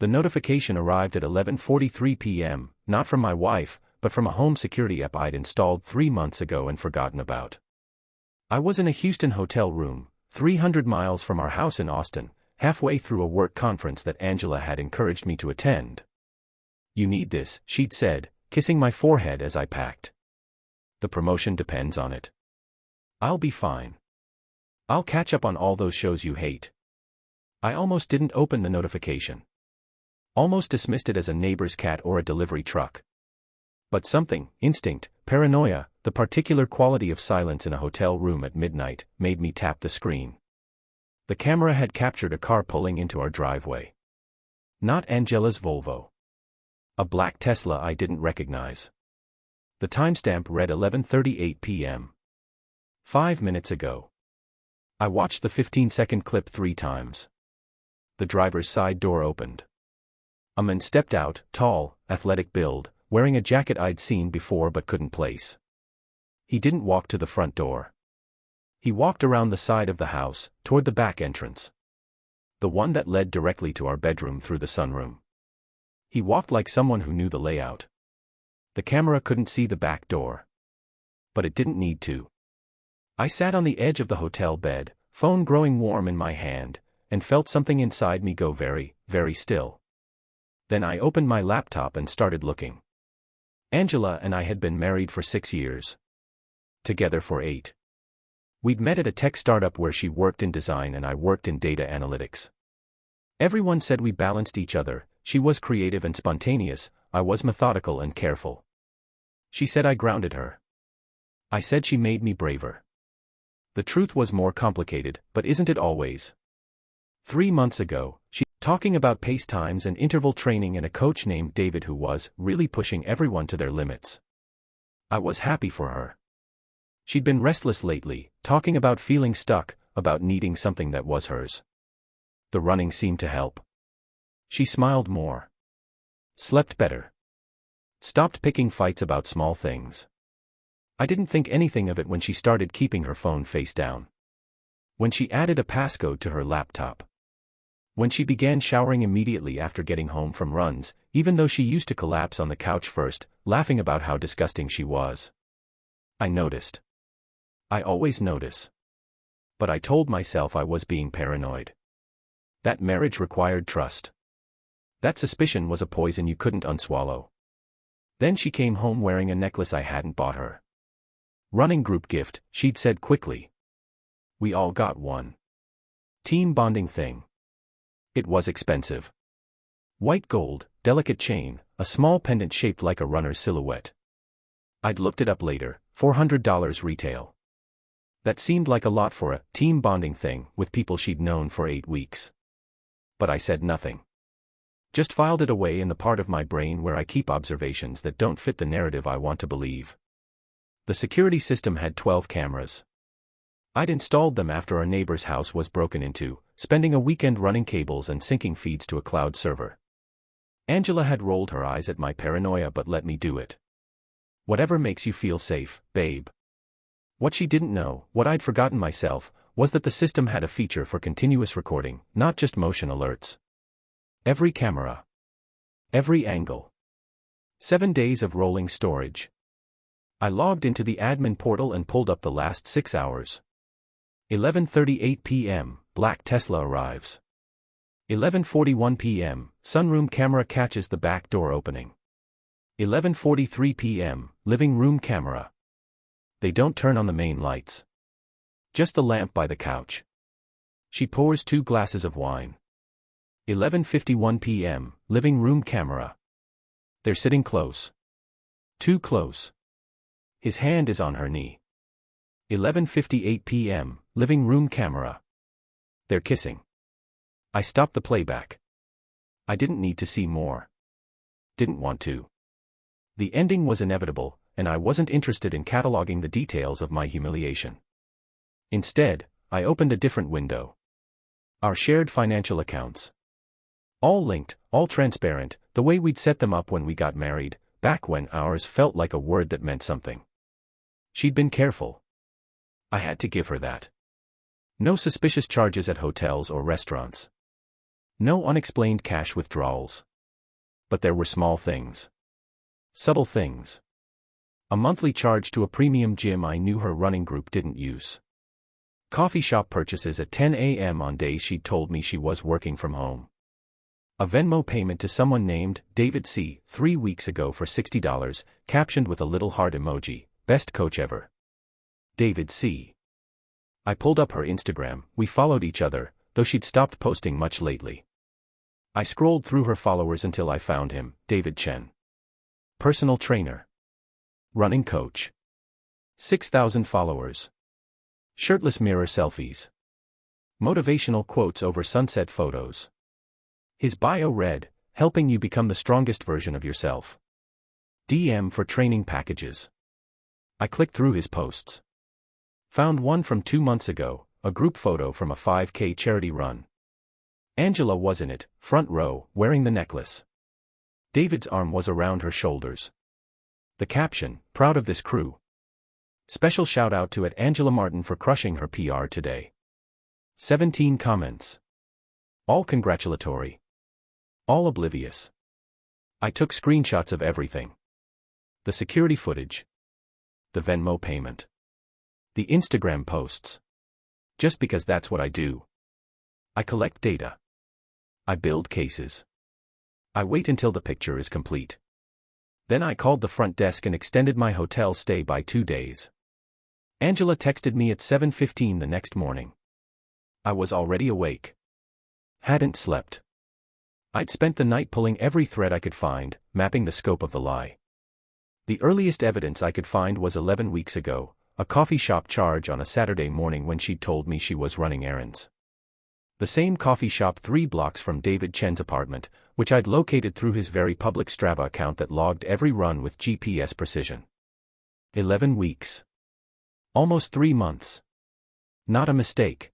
The notification arrived at 11:43 p.m., not from my wife, but from a home security app I'd installed 3 months ago and forgotten about. I was in a Houston hotel room, 300 miles from our house in Austin, halfway through a work conference that Angela had encouraged me to attend. "You need this," she'd said, kissing my forehead as I packed. "The promotion depends on it. I'll be fine. I'll catch up on all those shows you hate." I almost didn't open the notification. Almost dismissed it as a neighbor's cat or a delivery truck. But something, instinct, paranoia, the particular quality of silence in a hotel room at midnight, made me tap the screen. The camera had captured a car pulling into our driveway. Not Angela's Volvo. A black Tesla I didn't recognize. The timestamp read 11:38 p.m. 5 minutes ago. I watched the 15-second clip 3 times. The driver's side door opened. A man stepped out, tall, athletic build, wearing a jacket I'd seen before but couldn't place. He didn't walk to the front door. He walked around the side of the house, toward the back entrance. The one that led directly to our bedroom through the sunroom. He walked like someone who knew the layout. The camera couldn't see the back door. But it didn't need to. I sat on the edge of the hotel bed, phone growing warm in my hand, and felt something inside me go very, very still. Then I opened my laptop and started looking. Angela and I had been married for 6 years. Together for 8. We'd met at a tech startup where she worked in design and I worked in data analytics. Everyone said we balanced each other. She was creative and spontaneous, I was methodical and careful. She said I grounded her. I said she made me braver. The truth was more complicated, but isn't it always? 3 months ago, she talking about pace times and interval training and a coach named David who was really pushing everyone to their limits. I was happy for her. She'd been restless lately, talking about feeling stuck, about needing something that was hers. The running seemed to help. She smiled more. Slept better. Stopped picking fights about small things. I didn't think anything of it when she started keeping her phone face down. When she added a passcode to her laptop. When she began showering immediately after getting home from runs, even though she used to collapse on the couch first, laughing about how disgusting she was. I noticed. I always notice. But I told myself I was being paranoid. That marriage required trust. That suspicion was a poison you couldn't unswallow. Then she came home wearing a necklace I hadn't bought her. Running group gift, she'd said quickly. We all got one. Team bonding thing. It was expensive. White gold, delicate chain, a small pendant shaped like a runner's silhouette. I'd looked it up later, $400 retail. That seemed like a lot for a team bonding thing with people she'd known for 8 weeks. But I said nothing. Just filed it away in the part of my brain where I keep observations that don't fit the narrative I want to believe. The security system had 12 cameras. I'd installed them after our neighbor's house was broken into, spending a weekend running cables and syncing feeds to a cloud server. Angela had rolled her eyes at my paranoia but let me do it. Whatever makes you feel safe, babe. What she didn't know, what I'd forgotten myself, was that the system had a feature for continuous recording, not just motion alerts. Every camera. Every angle. 7 days of rolling storage. I logged into the admin portal and pulled up the last 6 hours. 11:38 p.m., black Tesla arrives. 11:41 p.m., sunroom camera catches the back door opening. 11:43 p.m., living room camera. They don't turn on the main lights. Just the lamp by the couch. She pours 2 glasses of wine. 11:51 p.m., living room camera. They're sitting close. Too close. His hand is on her knee. 11:58 p.m., living room camera. They're kissing. I stopped the playback. I didn't need to see more. Didn't want to. The ending was inevitable, and I wasn't interested in cataloging the details of my humiliation. Instead, I opened a different window. Our shared financial accounts. All linked, all transparent, the way we'd set them up when we got married, back when ours felt like a word that meant something. She'd been careful. I had to give her that. No suspicious charges at hotels or restaurants. No unexplained cash withdrawals. But there were small things. Subtle things. A monthly charge to a premium gym I knew her running group didn't use. Coffee shop purchases at 10 a.m. on days she'd told me she was working from home. A Venmo payment to someone named David C. 3 weeks ago for $60, captioned with a little heart emoji, "Best coach ever. David C." I pulled up her Instagram. We followed each other, though she'd stopped posting much lately. I scrolled through her followers until I found him, David Chen. Personal trainer. Running coach. 6,000 followers. Shirtless mirror selfies. Motivational quotes over sunset photos. His bio read, "Helping you become the strongest version of yourself. DM for training packages." I clicked through his posts. Found one from 2 months ago, a group photo from a 5K charity run. Angela was in it, front row, wearing the necklace. David's arm was around her shoulders. The caption, "Proud of this crew." Special shout out to Angela Martin for crushing her PR today. 17 comments. All congratulatory. All oblivious. I took screenshots of everything. The security footage. The Venmo payment. The Instagram posts. Just because that's what I do. I collect data. I build cases. I wait until the picture is complete. Then I called the front desk and extended my hotel stay by 2 days. Angela texted me at 7:15 the next morning. I was already awake. Hadn't slept. I'd spent the night pulling every thread I could find, mapping the scope of the lie. The earliest evidence I could find was 11 weeks ago, a coffee shop charge on a Saturday morning when she'd told me she was running errands. The same coffee shop 3 blocks from David Chen's apartment, which I'd located through his very public Strava account that logged every run with GPS precision. 11 weeks. Almost 3 months. Not a mistake.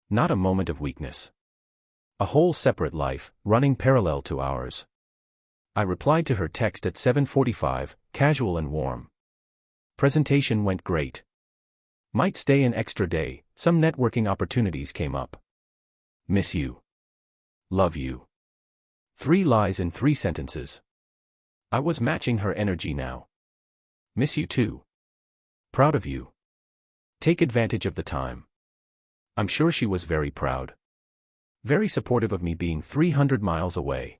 Not a moment of weakness. A whole separate life, running parallel to ours. I replied to her text at 7:45, casual and warm. Presentation went great. Might stay an extra day, some networking opportunities came up. Miss you. Love you. 3 lies in 3 sentences. I was matching her energy now. Miss you too. Proud of you. Take advantage of the time. I'm sure she was very proud. Very supportive of me being 300 miles away.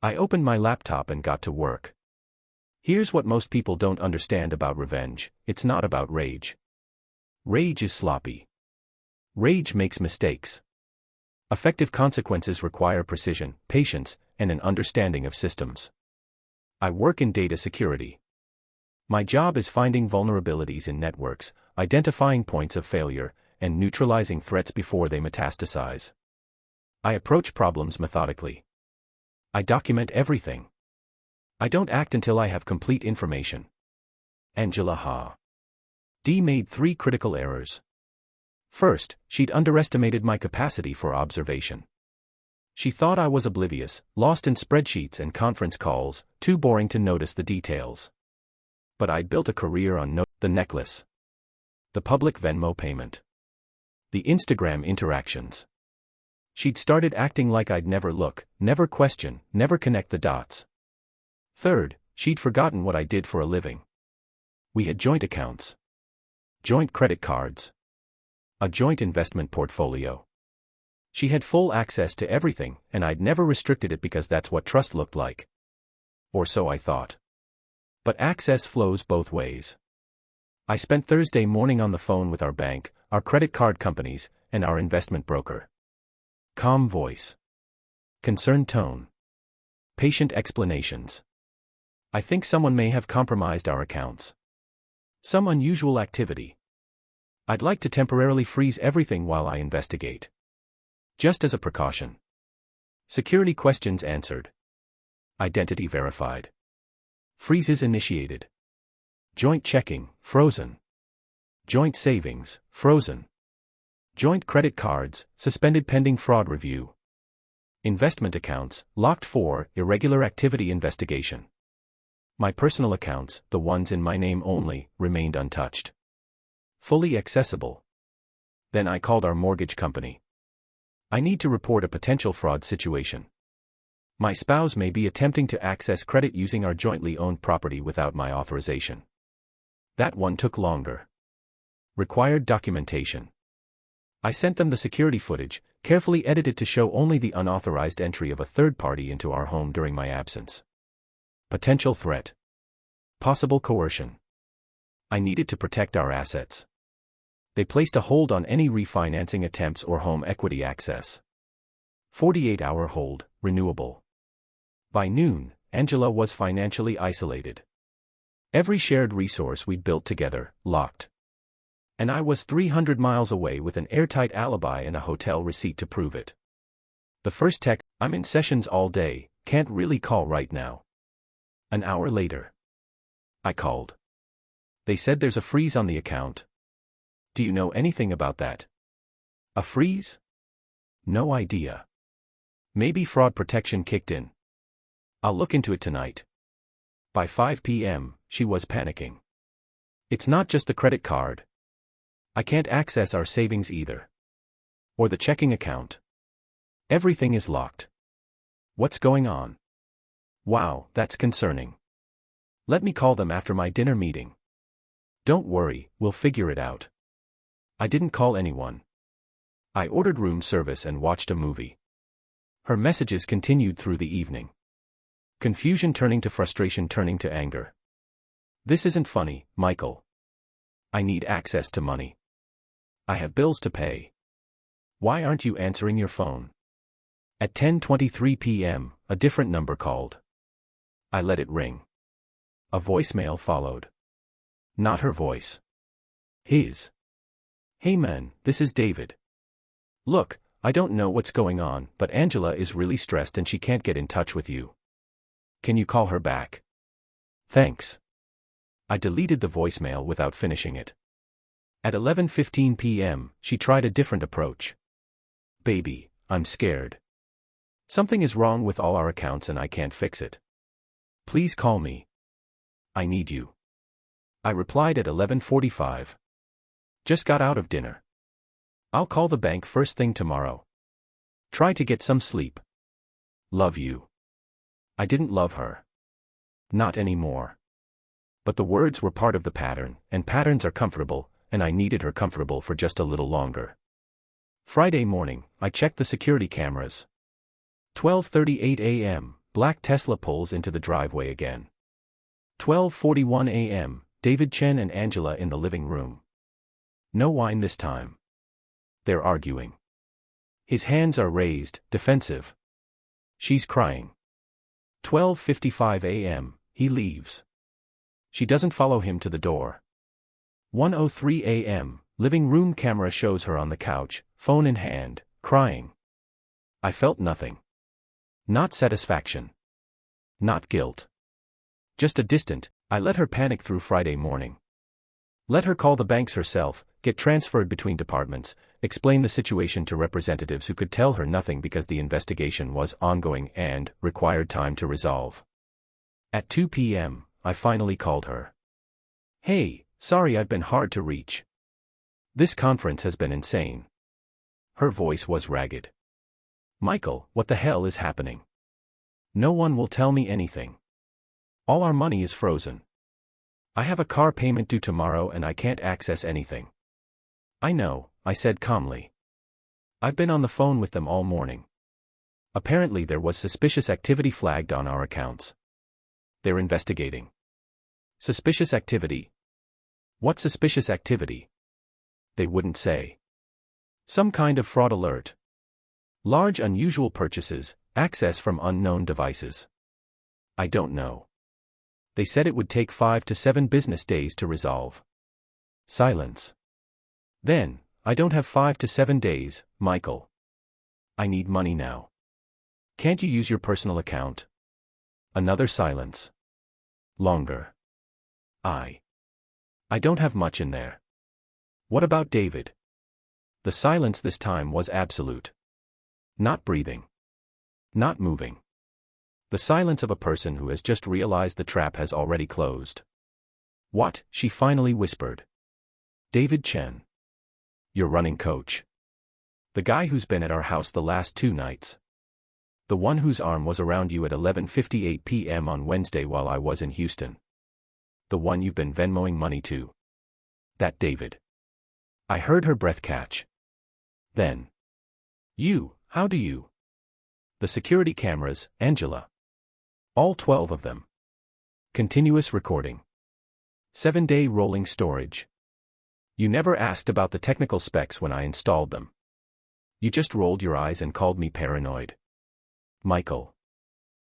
I opened my laptop and got to work. Here's what most people don't understand about revenge: it's not about rage. Rage is sloppy. Rage makes mistakes. Effective consequences require precision, patience, and an understanding of systems. I work in data security. My job is finding vulnerabilities in networks, identifying points of failure, and neutralizing threats before they metastasize. I approach problems methodically. I document everything. I don't act until I have complete information. Angela Ha. D made 3 critical errors. First, she'd underestimated my capacity for observation. She thought I was oblivious, lost in spreadsheets and conference calls, too boring to notice the details. But I'd built a career on the necklace. The public Venmo payment. The Instagram interactions. She'd started acting like I'd never look, never question, never connect the dots. Third, she'd forgotten what I did for a living. We had joint accounts. Joint credit cards. A joint investment portfolio. She had full access to everything, and I'd never restricted it because that's what trust looked like. Or so I thought. But access flows both ways. I spent Thursday morning on the phone with our bank, our credit card companies, and our investment broker. Calm voice. Concerned tone. Patient explanations. I think someone may have compromised our accounts. Some unusual activity. I'd like to temporarily freeze everything while I investigate. Just as a precaution. Security questions answered. Identity verified. Freezes initiated. Joint checking, frozen. Joint savings, frozen. Joint credit cards, suspended pending fraud review. Investment accounts, locked for irregular activity investigation. My personal accounts, the ones in my name only, remained untouched. Fully accessible. Then I called our mortgage company. I need to report a potential fraud situation. My spouse may be attempting to access credit using our jointly owned property without my authorization. That one took longer. Required documentation. I sent them the security footage, carefully edited to show only the unauthorized entry of a third party into our home during my absence. Potential threat. Possible coercion. I needed to protect our assets. They placed a hold on any refinancing attempts or home equity access. 48-hour hold, renewable. By noon, Angela was financially isolated. Every shared resource we'd built together, locked. And I was 300 miles away with an airtight alibi and a hotel receipt to prove it. The first text, I'm in sessions all day, can't really call right now. An hour later. I called. They said there's a freeze on the account. Do you know anything about that? A freeze? No idea. Maybe fraud protection kicked in. I'll look into it tonight. By 5 p.m., she was panicking. It's not just the credit card. I can't access our savings either. Or the checking account. Everything is locked. What's going on? Wow, that's concerning. Let me call them after my dinner meeting. Don't worry, we'll figure it out. I didn't call anyone. I ordered room service and watched a movie. Her messages continued through the evening. Confusion turning to frustration turning to anger. This isn't funny, Michael. I need access to money. I have bills to pay. Why aren't you answering your phone? At 10:23 p.m., a different number called. I let it ring. A voicemail followed. Not her voice. His. Hey man, this is David. Look, I don't know what's going on, but Angela is really stressed and she can't get in touch with you. Can you call her back? Thanks. I deleted the voicemail without finishing it. At 11:15 p.m., she tried a different approach. Baby, I'm scared. Something is wrong with all our accounts and I can't fix it. Please call me. I need you. I replied at 11:45. Just got out of dinner. I'll call the bank first thing tomorrow. Try to get some sleep. Love you. I didn't love her. Not anymore. But the words were part of the pattern, and patterns are comfortable, and I needed her comfortable for just a little longer. Friday morning, I checked the security cameras. 12:38 a.m., black Tesla pulls into the driveway again. 12:41 a.m., David Chen and Angela in the living room. No wine this time. They're arguing. His hands are raised, defensive. She's crying. 12:55 a.m., he leaves. She doesn't follow him to the door. 1:03 a.m., living room camera shows her on the couch, phone in hand, crying. I felt nothing. Not satisfaction. Not guilt. Just a distant, I let her panic through Friday morning. Let her call the banks herself, get transferred between departments, explain the situation to representatives who could tell her nothing because the investigation was ongoing and required time to resolve. At 2 p.m., I finally called her. Hey, sorry I've been hard to reach. This conference has been insane. Her voice was ragged. Michael, what the hell is happening? No one will tell me anything. All our money is frozen. I have a car payment due tomorrow and I can't access anything. I know, I said calmly. I've been on the phone with them all morning. Apparently there was suspicious activity flagged on our accounts. They're investigating. Suspicious activity? What suspicious activity? They wouldn't say. Some kind of fraud alert. Large unusual purchases, access from unknown devices. I don't know. They said it would take 5 to 7 business days to resolve. Silence. Then, I don't have 5 to 7 days, Michael. I need money now. Can't you use your personal account? Another silence. Longer. I don't have much in there. What about David? The silence this time was absolute. Not breathing. Not moving. The silence of a person who has just realized the trap has already closed. What? She finally whispered. David Chen. Your running coach. The guy who's been at our house the last 2 nights. The one whose arm was around you at 11:58 p.m. on Wednesday while I was in Houston. The one you've been Venmoing money to. That David. I heard her breath catch. Then. How do you? The security cameras, Angela. All 12 of them. Continuous recording. 7-day rolling storage. You never asked about the technical specs when I installed them. You just rolled your eyes and called me paranoid. Michael.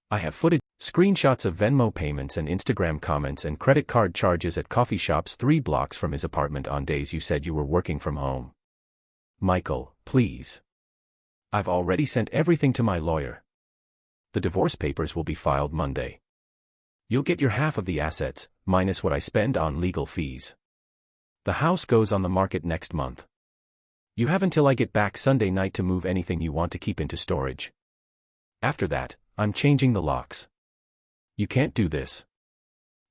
I have footage, screenshots of Venmo payments and Instagram comments and credit card charges at coffee shops 3 blocks from his apartment on days you said you were working from home. Michael, please. I've already sent everything to my lawyer. The divorce papers will be filed Monday. You'll get your half of the assets, minus what I spend on legal fees. The house goes on the market next month. You have until I get back Sunday night to move anything you want to keep into storage. After that, I'm changing the locks. You can't do this.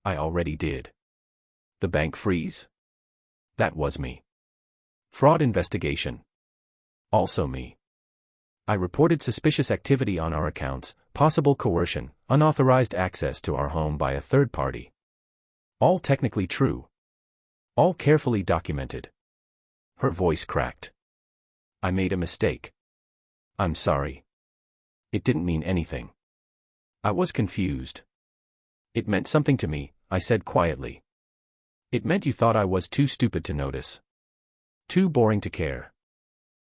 I already did. The bank freeze? That was me. Fraud investigation. Also me. I reported suspicious activity on our accounts, possible coercion, unauthorized access to our home by a third party. All technically true. All carefully documented. Her voice cracked. I made a mistake. I'm sorry. It didn't mean anything. I was confused. It meant something to me, I said quietly. It meant you thought I was too stupid to notice. Too boring to care.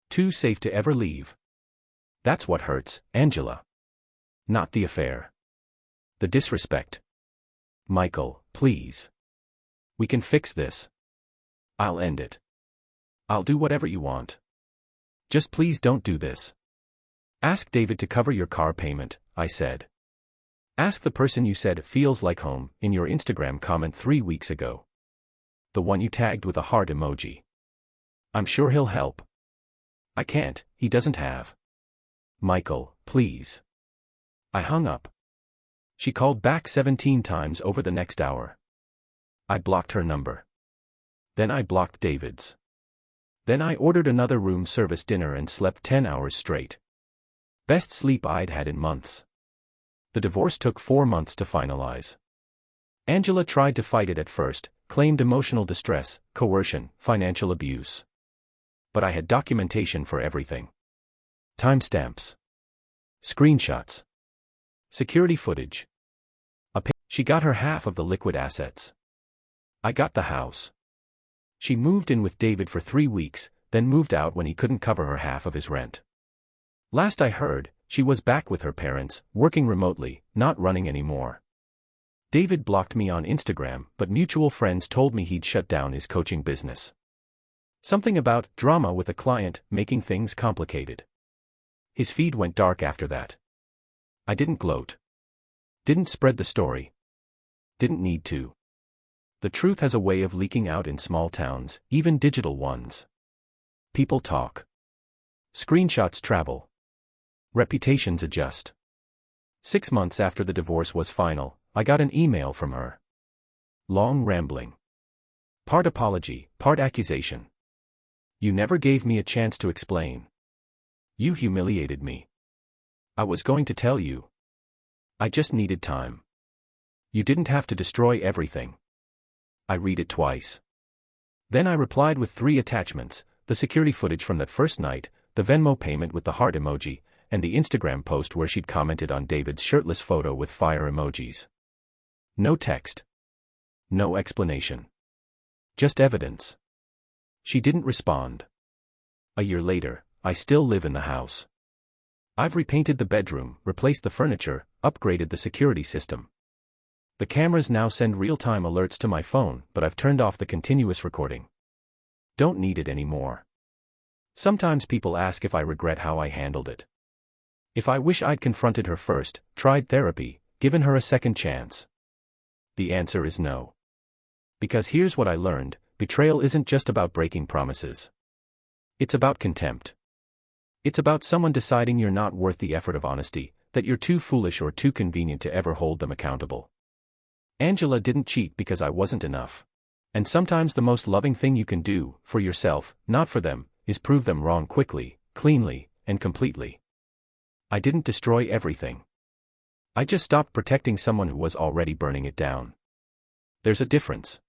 Too safe to ever leave. That's what hurts, Angela. Not the affair. The disrespect. Michael, please. We can fix this. I'll end it. I'll do whatever you want. Just please don't do this. Ask David to cover your car payment, I said. Ask the person you said feels like home in your Instagram comment 3 weeks ago. The one you tagged with a heart emoji. I'm sure he'll help. I can't, he doesn't have. Michael, please. I hung up. She called back 17 times over the next hour. I blocked her number. Then I blocked David's. Then I ordered another room service dinner and slept 10 hours straight. Best sleep I'd had in months. The divorce took 4 months to finalize. Angela tried to fight it at first, claimed emotional distress, coercion, financial abuse. But I had documentation for everything. Timestamps. Screenshots. Security footage. She got her half of the liquid assets. I got the house. She moved in with David for 3 weeks, then moved out when he couldn't cover her half of his rent. Last I heard, she was back with her parents, working remotely, not running anymore. David blocked me on Instagram, but mutual friends told me he'd shut down his coaching business. Something about drama with a client making things complicated. His feed went dark after that. I didn't gloat. Didn't spread the story. Didn't need to. The truth has a way of leaking out in small towns, even digital ones. People talk. Screenshots travel. Reputations adjust. 6 months after the divorce was final, I got an email from her. Long rambling. Part apology, part accusation. You never gave me a chance to explain. You humiliated me. I was going to tell you. I just needed time. You didn't have to destroy everything. I read it twice. Then I replied with 3 attachments, the security footage from that first night, the Venmo payment with the heart emoji, and the Instagram post where she'd commented on David's shirtless photo with fire emojis. No text. No explanation. Just evidence. She didn't respond. A year later, I still live in the house. I've repainted the bedroom, replaced the furniture, upgraded the security system. The cameras now send real-time alerts to my phone, but I've turned off the continuous recording. Don't need it anymore. Sometimes people ask if I regret how I handled it. If I wish I'd confronted her first, tried therapy, given her a second chance. The answer is no. Because here's what I learned, betrayal isn't just about breaking promises. It's about contempt. It's about someone deciding you're not worth the effort of honesty, that you're too foolish or too convenient to ever hold them accountable. Angela didn't cheat because I wasn't enough. And sometimes the most loving thing you can do, for yourself, not for them, is prove them wrong quickly, cleanly, and completely. I didn't destroy everything. I just stopped protecting someone who was already burning it down. There's a difference.